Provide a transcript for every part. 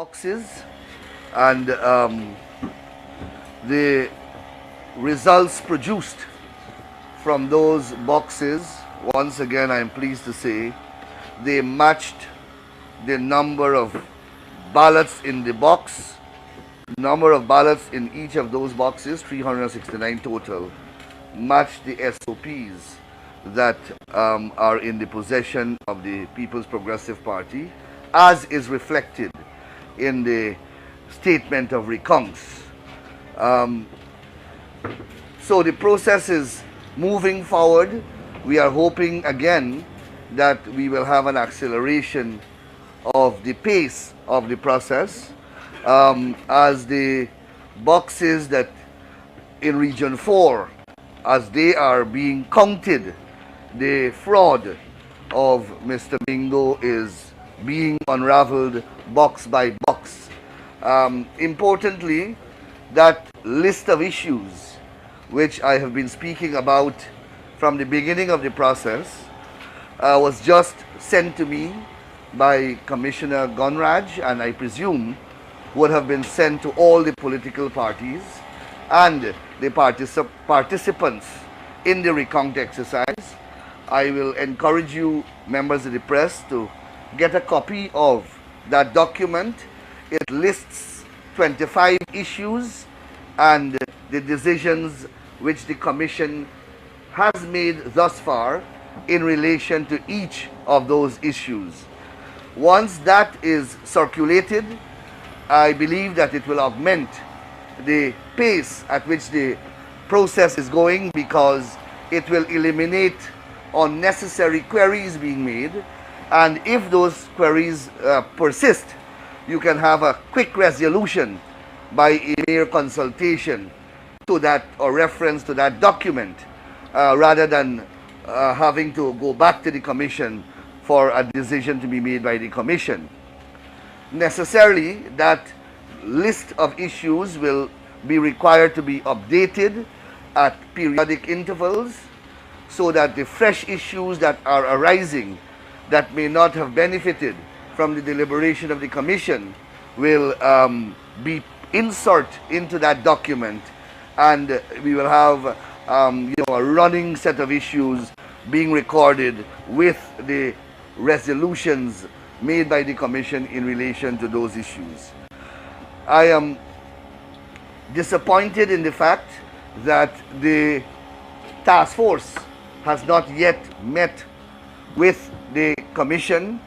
boxes, and the results produced from those boxes, once again I am pleased to say, they matched the number of ballots in the box, number of ballots in each of those boxes, 369 total, matched the SOPs that are in the possession of the People's Progressive Party, as is reflected in the statement of recounts. So the process is moving forward. We are hoping again that we will have an acceleration of the pace of the process as the boxes that in Region 4, as they are being counted, the fraud of Mr. Mingo is being unraveled box by box. Importantly, that list of issues which I have been speaking about from the beginning of the process was just sent to me by Commissioner Gunraj, and I presume would have been sent to all the political parties and the participants in the recount exercise. I will encourage you, members of the press, to get a copy of that document. It lists 25 issues and the decisions which the Commission has made thus far in relation to each of those issues. Once that is circulated, I believe that it will augment the pace at which the process is going, because it will eliminate unnecessary queries being made, and if those queries persist, you can have a quick resolution by a mere consultation to that or reference to that document, rather than having to go back to the Commission for a decision to be made by the Commission. Necessarily, that list of issues will be required to be updated at periodic intervals, so that the fresh issues that are arising that may not have benefited from the deliberation of the Commission will be insert into that document, and we will have a running set of issues being recorded with the resolutions made by the Commission in relation to those issues. I am disappointed in the fact that the task force has not yet met with the Commission,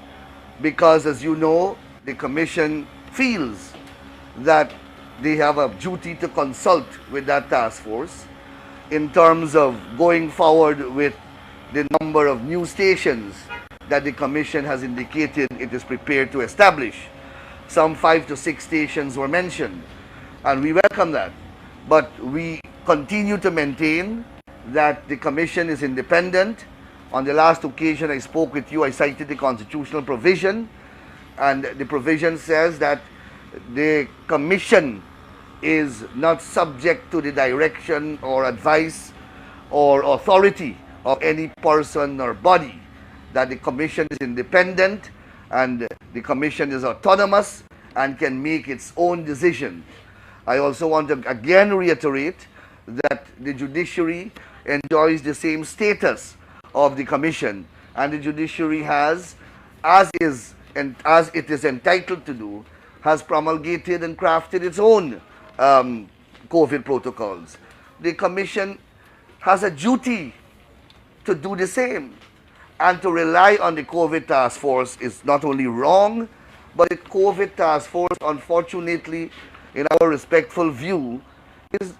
because, as you know, the Commission feels that they have a duty to consult with that task force in terms of going forward with the number of new stations that the Commission has indicated it is prepared to establish. Some 5 to 6 stations were mentioned, and we welcome that. But we continue to maintain that the Commission is independent. On the last occasion I spoke with you, I cited the constitutional provision, and the provision says that the Commission is not subject to the direction or advice or authority of any person or body, that the Commission is independent and the Commission is autonomous and can make its own decision. I also want to again reiterate that the judiciary enjoys the same status of the Commission, and the judiciary has, as it is entitled to do, has promulgated and crafted its own COVID protocols. The Commission has a duty to do the same, and to rely on the COVID task force is not only wrong, but the COVID task force, unfortunately, in our respectful view,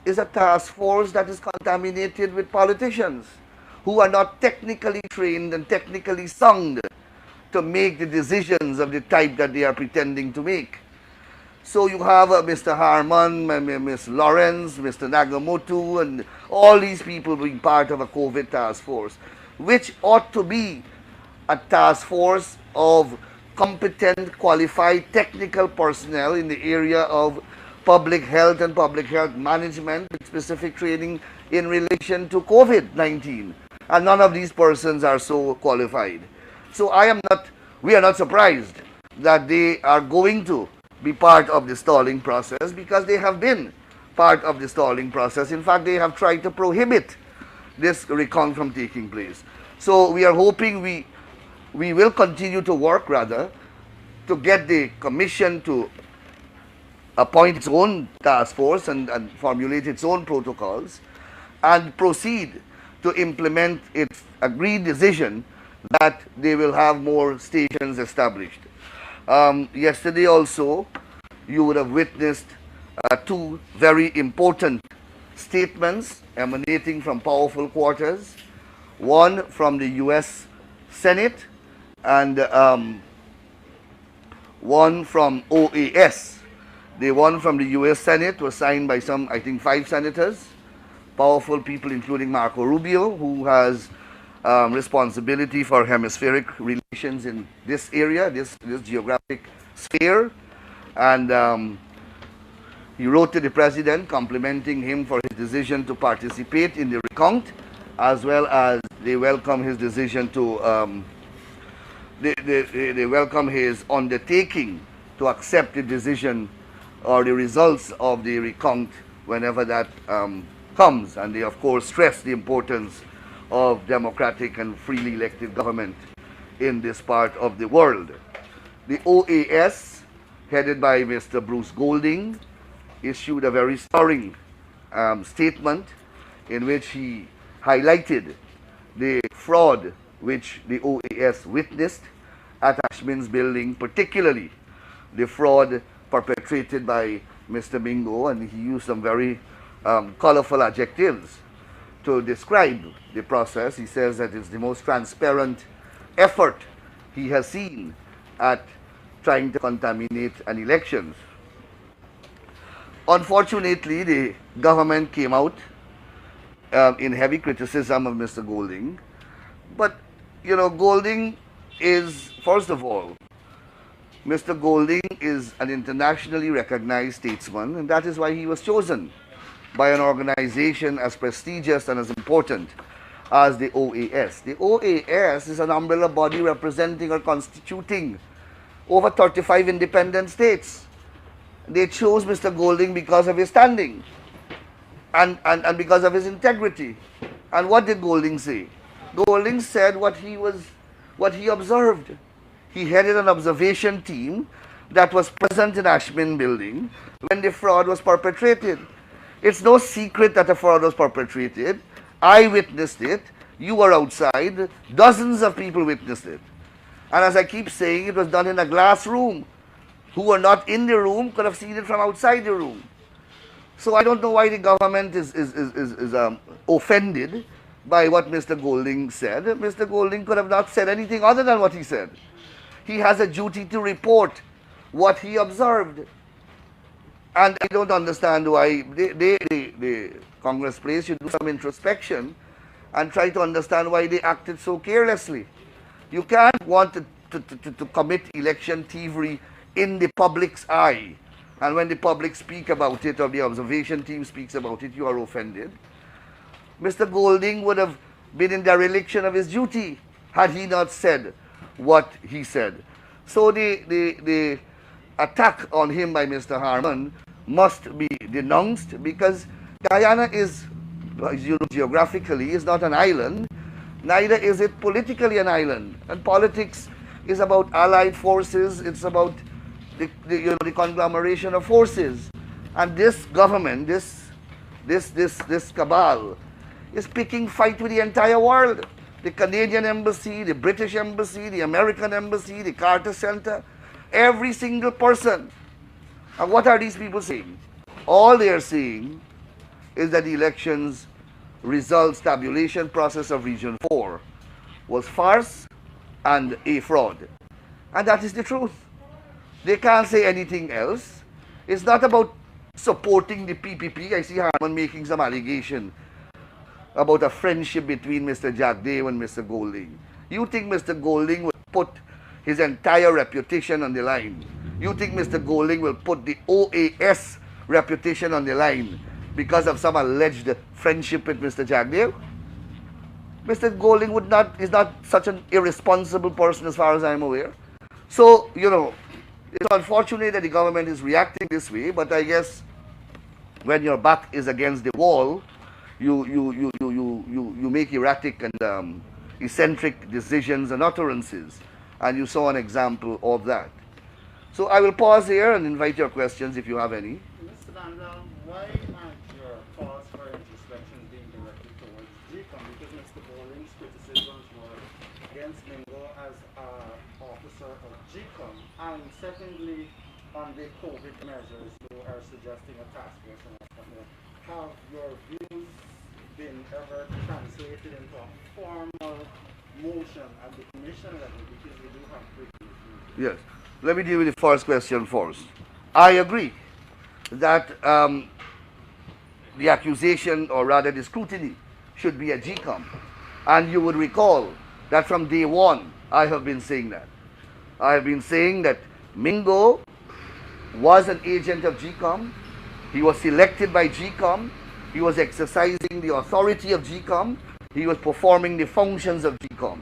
is a task force that is contaminated with politicians who are not technically trained and technically sound to make the decisions of the type that they are pretending to make. So you have Mr. Harman, Ms. Lawrence, Mr. Nagamoto, and all these people being part of a COVID task force, which ought to be a task force of competent, qualified, technical personnel in the area of public health and public health management with specific training in relation to COVID-19. And none of these persons are so qualified. So we are not surprised that they are going to be part of the stalling process, because they have been part of the stalling process. In fact, they have tried to prohibit this recount from taking place. So we are hoping we will continue to work, rather, to get the commission to appoint its own task force and formulate its own protocols and proceed to implement its agreed decision that they will have more stations established. Yesterday also, you would have witnessed two very important statements emanating from powerful quarters, one from the U.S. Senate and one from OAS. The one from the U.S. Senate was signed by some, I think, 5 senators, powerful people, including Marco Rubio, who has responsibility for hemispheric relations in this area, this geographic sphere. And he wrote to the president complimenting him for his decision to participate in the recount, as well as they welcome his decision to, they welcome his undertaking to accept the decision or the results of the recount whenever that comes. And they, of course, stress the importance of democratic and freely elected government in this part of the world. The OAS, headed by Mr. Bruce Golding, issued a very stirring statement in which he highlighted the fraud which the OAS witnessed at Ashmin's building, particularly the fraud perpetrated by Mr. Mingo, and he used some very colorful adjectives to describe the process. He says that it's the most transparent effort he has seen at trying to contaminate an election. Unfortunately, the government came out in heavy criticism of Mr. Golding. But, you know, Golding is, first of all, Mr. Golding is an internationally recognized statesman, and that is why he was chosen by an organization as prestigious and as important as the OAS. The OAS is an umbrella body representing or constituting over 35 independent states. They chose Mr. Golding because of his standing and because of his integrity. And what did Golding say? Golding said what he observed. He headed an observation team that was present in Ashmin building when the fraud was perpetrated. It's no secret that the fraud was perpetrated. I witnessed it. You were outside. Dozens of people witnessed it. And as I keep saying, it was done in a glass room. Who were not in the room could have seen it from outside the room. So I don't know why the government is offended by what Mr. Golding said. Mr. Golding could have not said anything other than what he said. He has a duty to report what he observed. And I don't understand why the Congress place should do some introspection and try to understand why they acted so carelessly. You can't want to commit election thievery in the public's eye. And when the public speak about it, or the observation team speaks about it, you are offended. Mr. Golding would have been in dereliction of his duty had he not said what he said. So the attack on him by Mr. Harman must be denounced, because Guyana is, as you know, geographically is not an island, neither is it politically an island. And politics is about allied forces, it's about the conglomeration of forces. And this government, this cabal, is picking fight with the entire world. The Canadian embassy, the British embassy, the American embassy, the Carter Center, every single person. And what are these people saying? All they are saying is that the elections results tabulation process of Region 4 was farce and a fraud. And that is the truth. They can't say anything else. It's not about supporting the PPP. I see Harman making some allegation about a friendship between Mr. Jagdev and Mr. Golding. You think Mr. Golding would put his entire reputation on the line? You think Mr. Golding will put the OAS reputation on the line because of some alleged friendship with Mr. Jagdev? Mr. Golding is not such an irresponsible person as far as I'm aware. So, you know, It's unfortunate that the government is reacting this way, but I guess when your back is against the wall, you make erratic and eccentric decisions and utterances. And you saw an example of that. So I will pause here and invite your questions if you have any. Mr. Landau, why aren't your calls for introspection being directed towards GECOM? Because Mr. Bowling's criticisms were against Mingo as an officer of GECOM. And secondly, on the COVID measures, you are suggesting a task force and whatnot. Have your views been ever translated into a formal motion at the commission level? Because we do have previous views. Yes. Let me deal with the first question first. I agree that the accusation, or rather the scrutiny, should be at GECOM. And you would recall that from day one, I have been saying that. I have been saying that Mingo was an agent of GECOM. He was selected by GECOM. He was exercising the authority of GECOM. He was performing the functions of GECOM.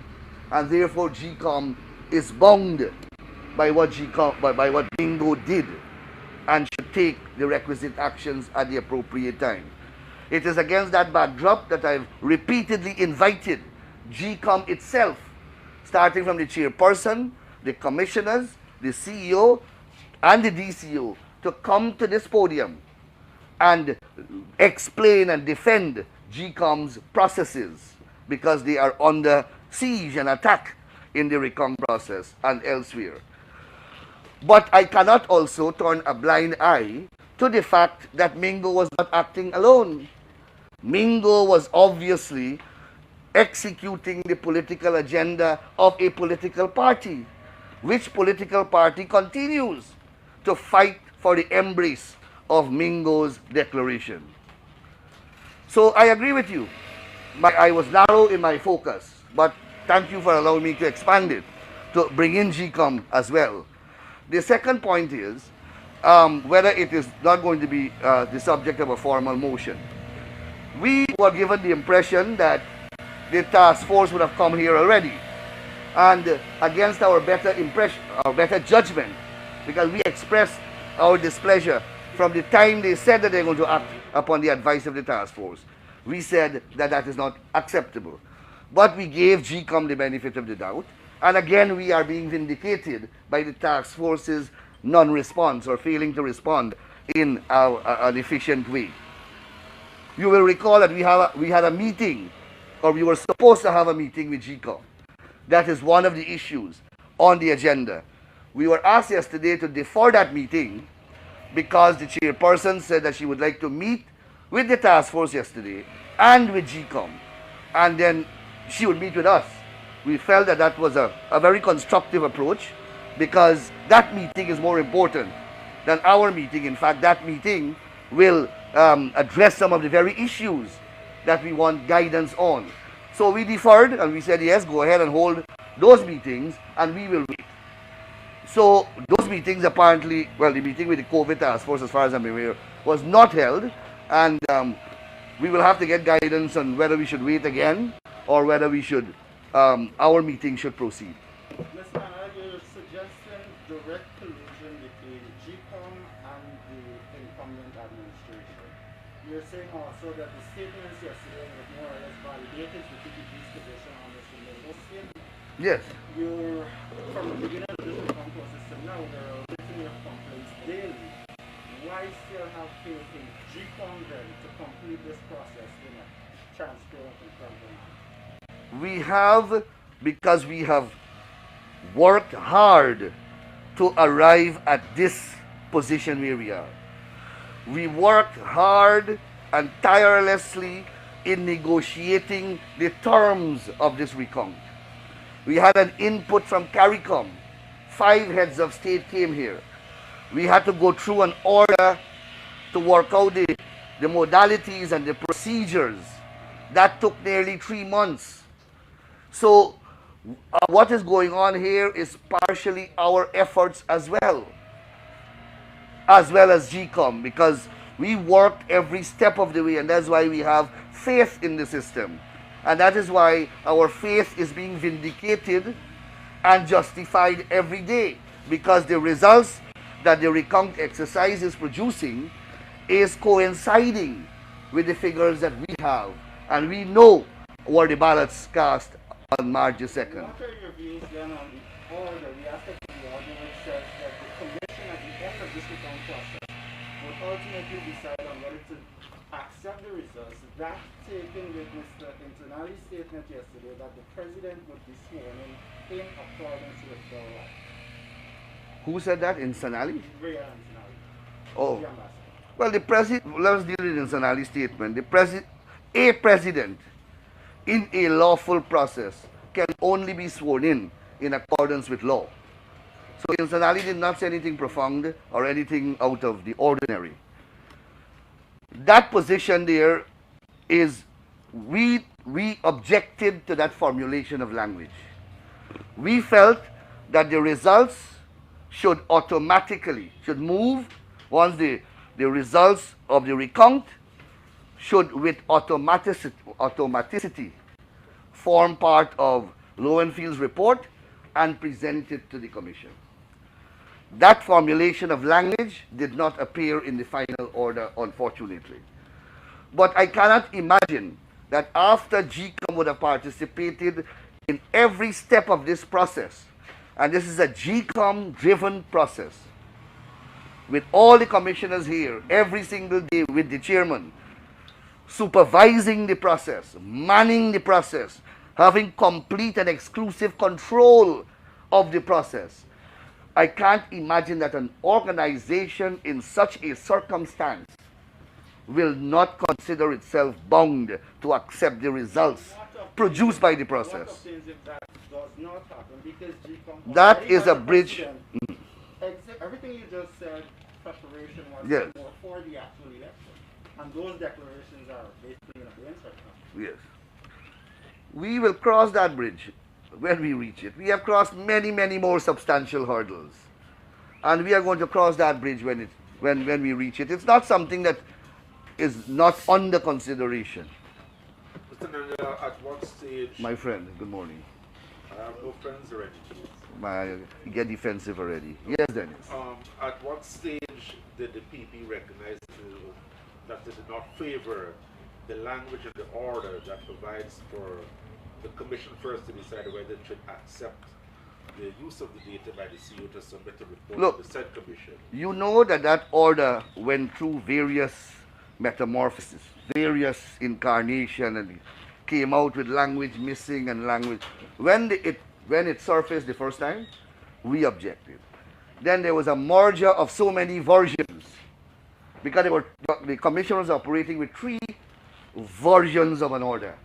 And therefore, GECOM is bound by what Mingo did and should take the requisite actions at the appropriate time. It is against that backdrop that I've repeatedly invited GECOM itself, starting from the chairperson, the commissioners, the CEO, and the DCO, to come to this podium and explain and defend GECOM's processes, because they are under siege and attack in the recon process and elsewhere. But I cannot also turn a blind eye to the fact that Mingo was not acting alone. Mingo was obviously executing the political agenda of a political party, which political party continues to fight for the embrace of Mingo's declaration. So I agree with you. I was narrow in my focus, but thank you for allowing me to expand it, to bring in GECOM as well. The second point is whether it is not going to be the subject of a formal motion. We were given the impression that the task force would have come here already, and against our better impression, our better judgment, because we expressed our displeasure from the time they said that they're going to act upon the advice of the task force. We said that that is not acceptable. But we gave GECOM the benefit of the doubt, and again we are being vindicated by the task force's non-response or failing to respond in an efficient way. You will recall that we had a meeting, or we were supposed to have a meeting with GECOM. That is one of the issues on the agenda. We were asked yesterday to defer that meeting because the chairperson said that she would like to meet with the task force yesterday and with GECOM, and then she would meet with us. We felt that that was a very constructive approach, because that meeting is more important than our meeting. In fact, that meeting will address some of the very issues that we want guidance on. So we deferred and we said, yes, go ahead and hold those meetings and we will wait. So those meetings apparently, well, the meeting with the COVID task force, as far as I'm aware, was not held, and we will have to get guidance on whether we should wait again or whether we should, our meeting should proceed. Mr. Anna, you're suggesting direct collusion between GECOM and the incumbent administration. You're saying also that the statements yesterday were more or less validated the PPP's position on this Mingo statement. Yes. You're, from the beginning of this reform process to now, there are litany of complaints daily. Why still have faith in GECOM then to complete this process in a transparent and fair manner? We have, because we have worked hard to arrive at this position where we are. We worked hard and tirelessly in negotiating the terms of this recount. We had an input from CARICOM. 5 heads of state came here. We had to go through an order to work out the modalities and the procedures. That took nearly 3 months. So what is going on here is partially our efforts as well as GECOM, because we worked every step of the way, and that's why we have faith in the system. And that is why our faith is being vindicated and justified every day. because the results that the recount exercise is producing is coinciding with the figures that we have, and we know where the ballots cast on March the 2nd. What are your views then on the order, the aspect of the order which says that the commission at the end of this recount process would ultimately decide on whether to accept the results, that taken with Mr. Internali's statement yesterday that the president would be sworn in accordance with the law? Who said that? Insanali? Ray Internali. Oh. The ambassador. Well, the president, let's deal with Insanali's statement. A president in a lawful process can only be sworn in accordance with law. So Insanali did not say anything profound or anything out of the ordinary. That position there is, we objected to that formulation of language. We felt that the results should move once the results of the recount should with automaticity form part of Lowenfield's report and present it to the commission. That formulation of language did not appear in the final order, unfortunately. But I cannot imagine that after GECOM would have participated in every step of this process, and this is a GECOM-driven process, with all the commissioners here every single day with the chairman, supervising the process, manning the process, having complete and exclusive control of the process. I can't imagine that an organization in such a circumstance will not consider itself bound to accept the results produced by the process. What happens if that does not happen? Because GECOM That is a bridge. Everything you just said, preparation was Yes. more for the actual election. And those declarations are basically in against right now. Yes. We will cross that bridge when we reach it. We have crossed many, many more substantial hurdles. And we are going to cross that bridge when we reach it. It's not something that is not under consideration. Mr. Nanga, at what stage... My friend, good morning. I have no friends already. You get defensive already. Yes, Dennis. At what stage did the PP recognize that they did not favor the language of the order that provides for the commission first to decide whether it should accept the use of the data by the CEO to submit a report to the said commission? You know that order went through various metamorphoses, various incarnation, and came out with language missing and language. When it surfaced the first time, we objected. Then there was a merger of so many versions because the commission was operating with 3 versions of an order.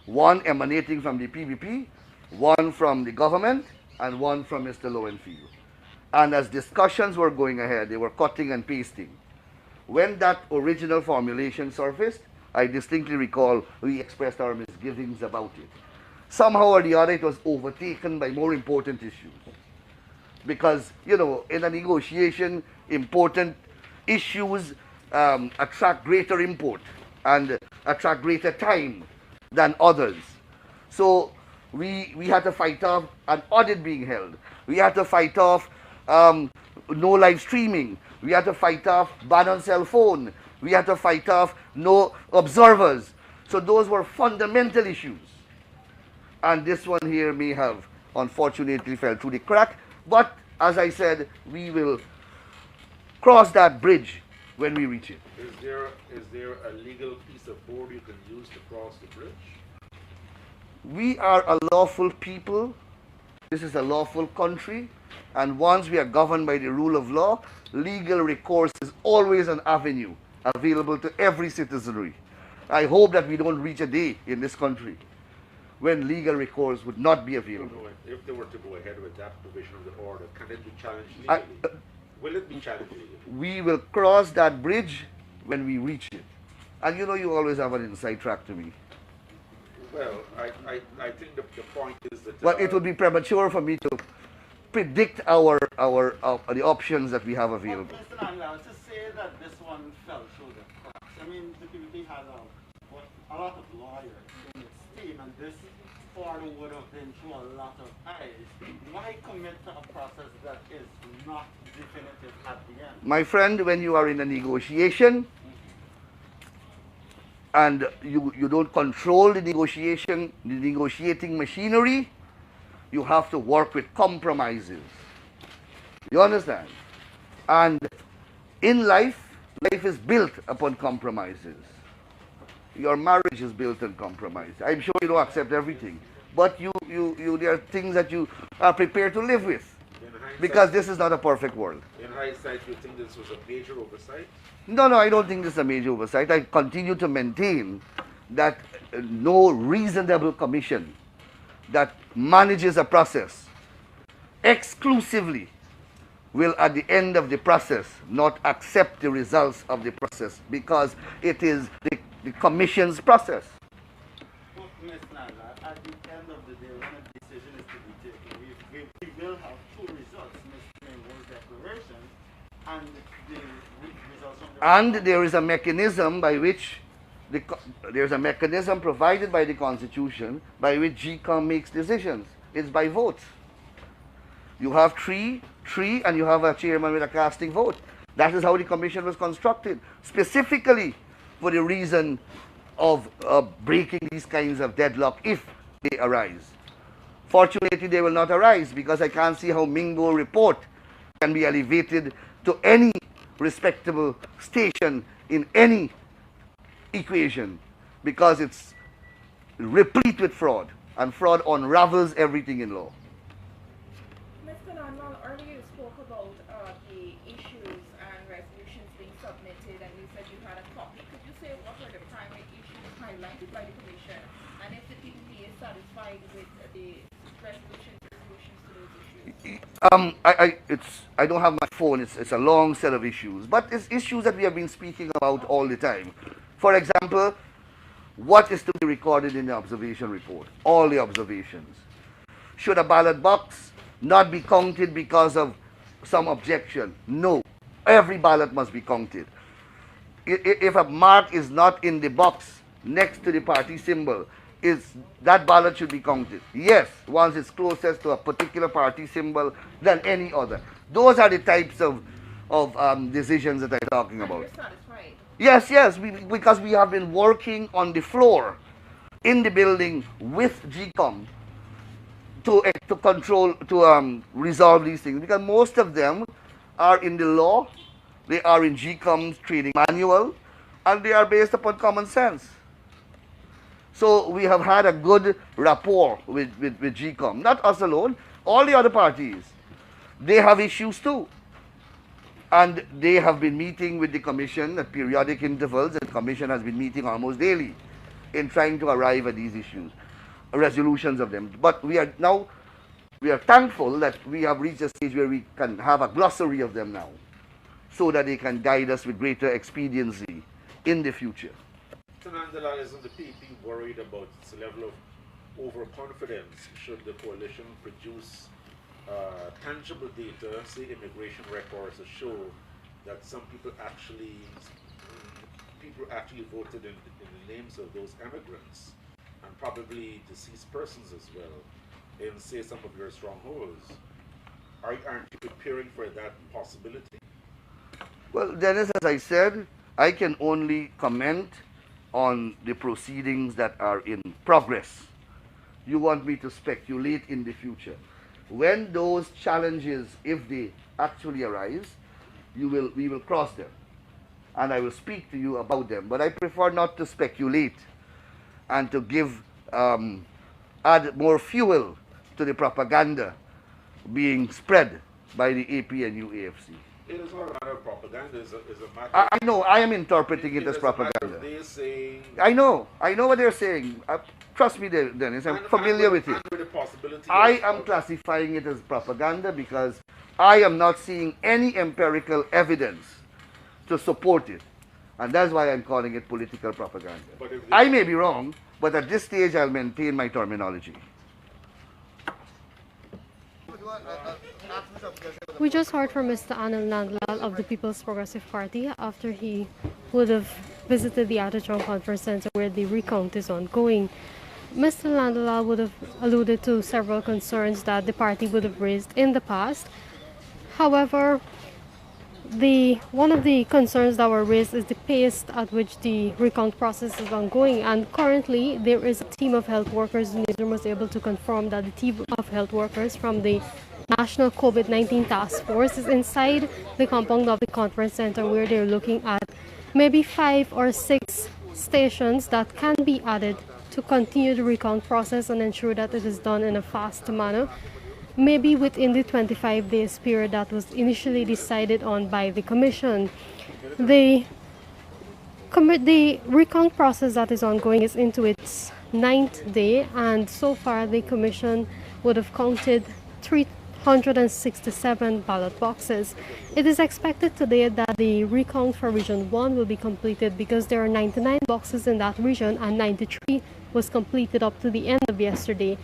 One emanating from the PVP, one from the government, and one from Mr. Lowenfield. And as discussions were going ahead, they were cutting and pasting. When that original formulation surfaced, I distinctly recall we expressed our misgivings about it. Somehow or the other, it was overtaken by more important issues. Because, in a negotiation, important issues attract greater import and attract greater time than others. So we had to fight off an audit being held. We had to fight off no live streaming. We had to fight off ban on cell phone. We had to fight off no observers. So those were fundamental issues. And this one here may have unfortunately fell through the crack. But as I said, we will cross that bridge when we reach it. Is there a legal piece of board you can use to cross the bridge? We are a lawful people. This is a lawful country. And once we are governed by the rule of law, legal recourse is always an avenue available to every citizenry. I hope that we don't reach a day in this country when legal recourse would not be available. If they were to go ahead with that provision of the order, can it be challenged legally? Will it be challenged legally? We will cross that bridge when we reach it. And you always have an inside track to me. Well, I think the point is that... But it would be premature for me to predict the options that we have available. But Mr. Nanga, to say that this one fell through the cracks, I mean, the PPP has a lot of lawyers in its team, and this forward would have been through a lot of eyes. Why commit to a process that is not definitive at the end? My friend, when you are in a negotiation and you don't control the negotiating machinery, you have to work with compromises. You understand? And in life, life is built upon compromises. Your marriage is built on compromise. I'm sure you don't accept everything, but there are things that you are prepared to live with, because this is not a perfect world. In hindsight, you think this was a major oversight? No, I don't think this is a major oversight. I continue to maintain that no reasonable commission that manages a process exclusively will at the end of the process not accept the results of the process, because it is the commission's process. But Ms. Nala, at the end of the day, when a decision is to be taken, we will have two results, Mr. Mengo's declaration and the results from the... And there is a mechanism by which there's a mechanism provided by the Constitution by which GECOM makes decisions. It's by vote. You have three, and you have a chairman with a casting vote. That is how the commission was constructed, specifically for the reason of breaking these kinds of deadlock if they arise. Fortunately, they will not arise, because I can't see how Mingo report can be elevated to any respectable station in any equation, because it's replete with fraud, and fraud unravels everything in law. Mr. Nanmal, earlier you spoke about the issues and resolutions being submitted, and you said you had a copy. Could you say what were the primary issues highlighted by the Commission, and if the PPP is satisfied with the resolutions to those issues? I don't have my phone. It's a long set of issues, but it's issues that we have been speaking about all the time. For example, what is to be recorded in the observation report? All the observations. Should a ballot box not be counted because of some objection? No. Every ballot must be counted. If a mark is not in the box next to the party symbol, that ballot should be counted. Yes, once it's closest to a particular party symbol than any other. Those are the types of decisions that I'm talking about. You're satisfied? Yes, because we have been working on the floor in the building with GECOM to control, to resolve these things, because most of them are in the law, they are in GECOM's training manual, and they are based upon common sense. So we have had a good rapport with GECOM, not us alone, all the other parties. They have issues too. And they have been meeting with the Commission at periodic intervals, and the Commission has been meeting almost daily in trying to arrive at these issues, resolutions of them. But we are thankful that we have reached a stage where we can have a glossary of them now, so that they can guide us with greater expediency in the future. Mr. Nandala, isn't the PP worried about its level of overconfidence should the coalition produce tangible data, say immigration records, to show that some people actually voted in the names of those immigrants, and probably deceased persons as well, in say some of your strongholds? Aren't you preparing for that possibility? Well, Dennis, as I said, I can only comment on the proceedings that are in progress. You want me to speculate in the future. When those challenges, if they actually arise, we will cross them, and I will speak to you about them. But I prefer not to speculate and to give add more fuel to the propaganda being spread by the APNU AFC. It is not a matter of propaganda. It's a matter. I know. I am interpreting it as propaganda. They say. I know what they're saying. Trust me, Dennis. I'm familiar with it. I am classifying it as propaganda because I am not seeing any empirical evidence to support it, and that's why I'm calling it political propaganda. I may be wrong, but at this stage, I'll maintain my terminology. We just heard from Mr. Anil Nandlal of the People's Progressive Party after he would have visited the Atachong Conference Center where the recount is ongoing. Mr. Landala would have alluded to several concerns that the party would have raised in the past. However, one of the concerns that were raised is the pace at which the recount process is ongoing, and currently there is a team of health workers. The newsroom was able to confirm that the team of health workers from the National COVID-19 Task Force is inside the compound of the conference center, where they're looking at maybe 5 or 6 stations that can be added to continue the recount process and ensure that it is done in a fast manner, maybe within the 25 days period that was initially decided on by the commission. The recount process that is ongoing is into its 9th day, and so far the commission would have counted 367 ballot boxes. It is expected today that the recount for Region 1 will be completed because there are 99 boxes in that region and 93 was completed up to the end of yesterday.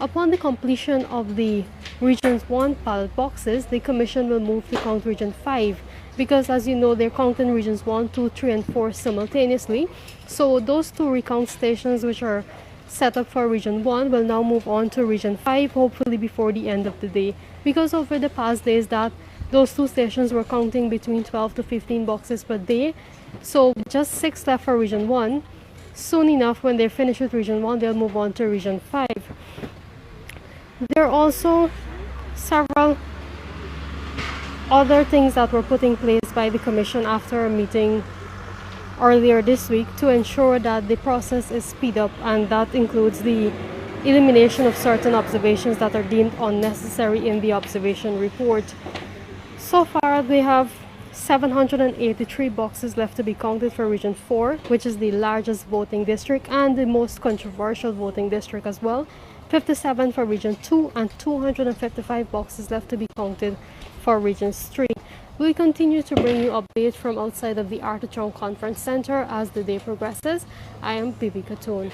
Upon the completion of the Region 1 ballot boxes, the Commission will move to count Region 5 because, as you know, they're counting Regions 1, 2, 3, and 4 simultaneously. So those 2 recount stations which are set up for Region 1 will now move on to Region 5, hopefully before the end of the day. Because over the past days that those 2 stations were counting between 12 to 15 boxes per day, so just 6 left for Region 1. Soon enough, when they're finished with Region 1, they'll move on to Region 5. There are also several other things that were put in place by the Commission after a meeting earlier this week to ensure that the process is speed up, and that includes the elimination of certain observations that are deemed unnecessary in the observation report. So far, they have 783 boxes left to be counted for Region 4, which is the largest voting district and the most controversial voting district as well. 57 for Region 2 and 255 boxes left to be counted for Regions 3. We'll continue to bring you updates from outside of the Artichon Conference Center as the day progresses. I am Bibi Katoon.